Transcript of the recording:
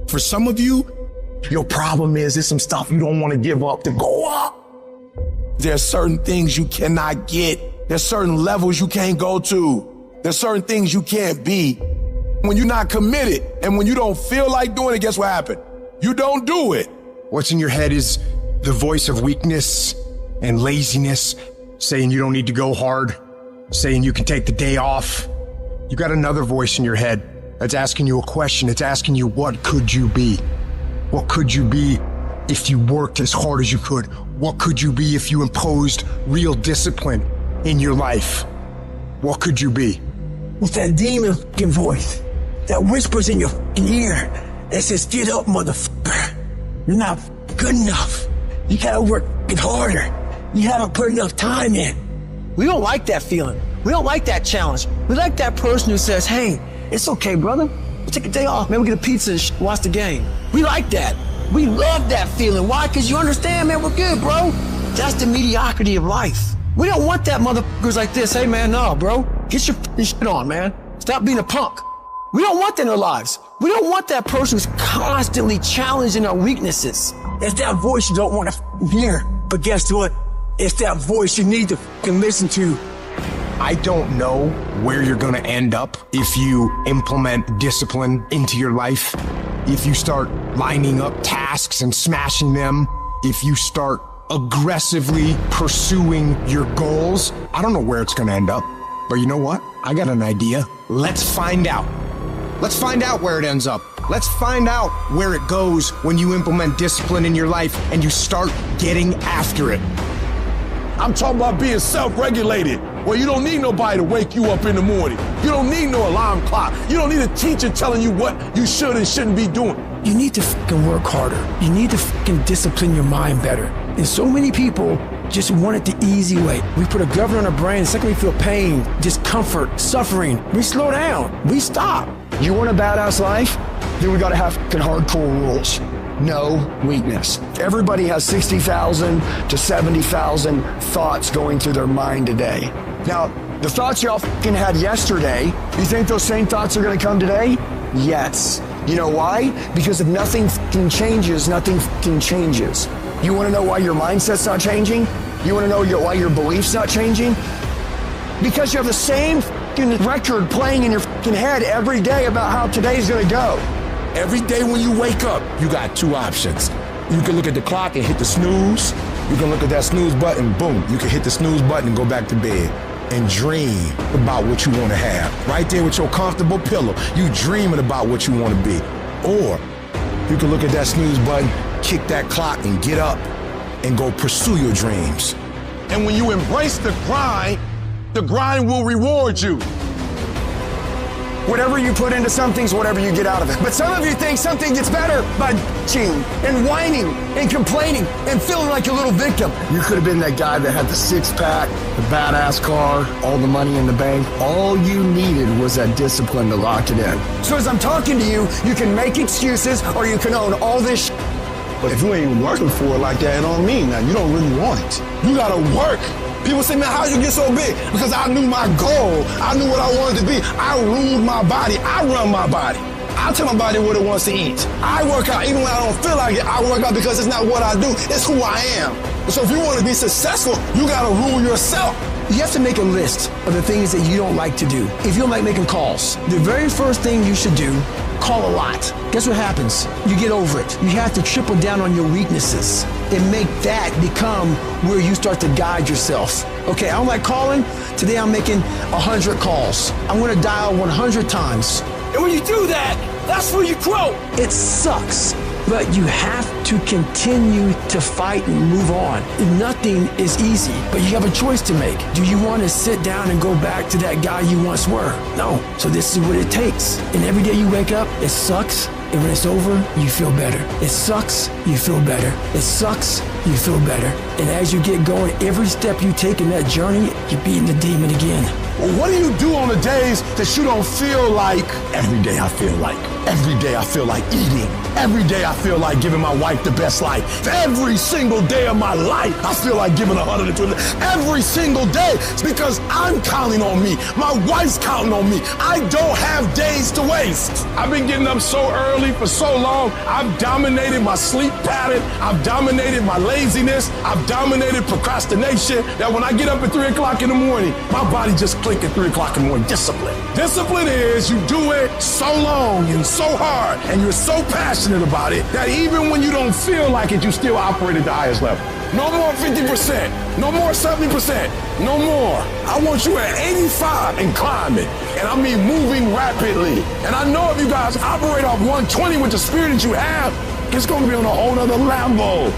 For some of you, your problem is there's some stuff you don't want to give up to go up. There's certain things you cannot get. There's certain levels you can't go to. There's certain things you can't be. When you're not committed and when you don't feel like doing it, guess what happened? You don't do it. What's in your head is the voice of weakness and laziness, saying you don't need to go hard, saying you can take the day off. You got another voice in your head that's asking you a question. It's asking you, what could you be? What could you be if you worked as hard as you could? What could you be if you imposed real discipline in your life? What could you be? It's that demon fucking voice that whispers in your fucking ear that says, get up, motherfucker. You're not good enough. You gotta work fucking harder. You haven't put enough time in. We don't like that feeling. We don't like that challenge. We like that person who says, hey, it's okay, brother. We'll take a day off. Maybe we'll get a pizza and watch the game. We like that. We love that feeling. Why? Because you understand, man, we're good, bro. That's the mediocrity of life. We don't want that motherfuckers like this. Hey, man, no, bro. Get your shit on, man. Stop being a punk. We don't want that in our lives. We don't want that person who's constantly challenging our weaknesses. It's that voice you don't want to hear. But guess what? It's that voice you need to listen to. I don't know where you're gonna end up if you implement discipline into your life, if you start lining up tasks and smashing them, if you start aggressively pursuing your goals. I don't know where it's gonna end up, but you know what? I got an idea. Let's find out. Let's find out where it ends up. Let's find out where it goes when you implement discipline in your life and you start getting after it. I'm talking about being self-regulated, where you don't need nobody to wake you up in the morning. You don't need no alarm clock. You don't need a teacher telling you what you should and shouldn't be doing. You need to fucking work harder. You need to fucking discipline your mind better. And so many people just want it the easy way. We put a governor on our brain, the second we feel pain, discomfort, suffering, we slow down, we stop. You want a badass life? Then we gotta have fucking hardcore rules. No weakness. Everybody has 60,000 to 70,000 thoughts going through their mind today. Now, the thoughts y'all fucking had yesterday, you think those same thoughts are gonna come today? Yes. You know why? Because if nothing fucking changes, nothing fucking changes. You wanna know why your mindset's not changing? You wanna know why your beliefs not changing? Because you have the same fucking record playing in your fucking head every day about how today's gonna go. Every day when you wake up, you got two options. You can look at the clock and hit the snooze. You can look at that snooze button, boom. You can hit the snooze button and go back to bed and dream about what you want to have. Right there with your comfortable pillow, you dreaming about what you want to be. Or you can look at that snooze button, kick that clock and get up and go pursue your dreams. And when you embrace the grind will reward you. Whatever you put into something's whatever you get out of it. But some of you think something gets better by bitching and whining and complaining and feeling like a little victim. You could have been that guy that had the six-pack, the badass car, all the money in the bank. All you needed was that discipline to lock it in. So as I'm talking to you, you can make excuses or you can own all this shit. But if you ain't working for it like that, it don't mean that. You don't really want it. You gotta work. People say, man, how'd you get so big? Because I knew my goal. I knew what I wanted to be. I ruled my body. I run my body. I tell my body what it wants to eat. I work out even when I don't feel like it. I work out because it's not what I do. It's who I am. So if you want to be successful, you got to rule yourself. You have to make a list of the things that you don't like to do. If you don't like making calls, the very first thing you should do, call a lot. Guess what happens? You get over it. You have to triple down on your weaknesses and make that become where you start to guide yourself. Okay, I don't like calling. Today I'm making 100 calls. I'm gonna dial 100 times. And when you do that, that's where you grow. It sucks, but you have to continue to fight and move on. Nothing is easy, but you have a choice to make. Do you want to sit down and go back to that guy you once were? No. So this is what it takes. And every day you wake up, it sucks. And when it's over, you feel better. It sucks, you feel better. It sucks, you feel better. And as you get going, every step you take in that journey, you're beating the demon again. Well, what do you do on the days that you don't feel like? Every day I feel like. Every day I feel like eating. Every day I feel like giving my wife the best life. Every single day of my life, I feel like giving 120. Every single day. It's because I'm counting on me. My wife's counting on me. I don't have days to waste. I've been getting up so early for so long. I've dominated my sleep pattern. I've dominated my laziness. I've dominated procrastination. That when I get up at 3 o'clock in the morning, my body just click at 3 o'clock in the morning. Discipline. Discipline is you do it so long and so hard and you're so passionate about it that even when you don't feel like it, you still operate at the highest level. No more 50%. No more 70%. No more. I want you at 85 and climbing. And I mean moving rapidly. And I know if you guys operate off 120 with the spirit that you have, it's going to be on a whole nother level.